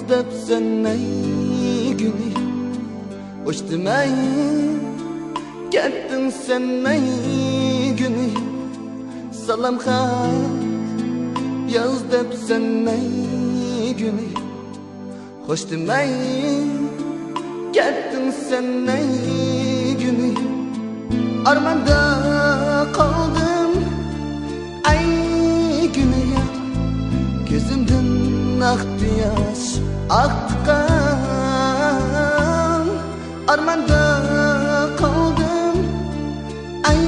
depsen ey günü hoş demey kettin sen ey günü salam xat yaz depsen ey günü hoş demey kettin sen ey günü armanda kaldım ay günü gözümden aktı yaş aktıkan armanda kaldım ay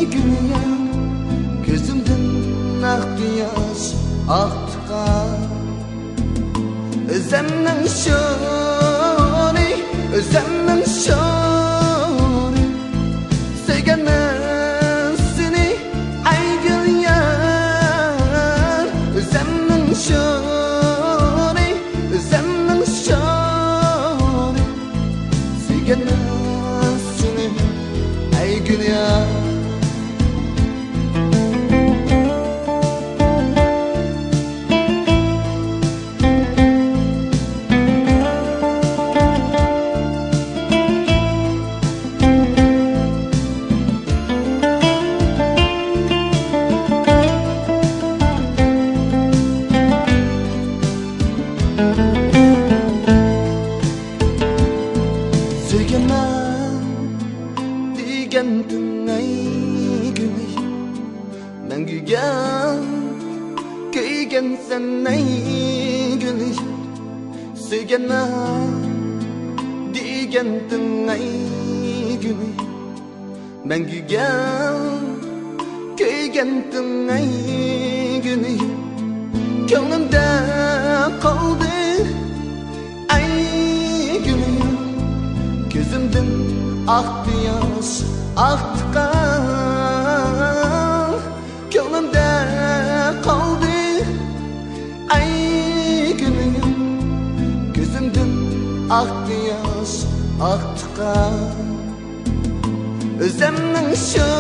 günü gözümden aktı yaş aktıkan özlemden şöyle özlemden şöyle sevgenden seni ay gül yar özlemden şöyle özlemden şöyle sevgenden seni ay gül yar Sevgemem digendin ey günü Mengüge köygen sen ey günü Sevgemem digendin ey günü Mengüge köygendin ey günü Könlümde kaldı ay günü gözümden aktı yaş aktıkan gönlümde kaldı ay günüm gözümden aktı yaş aktıkan özlemden şu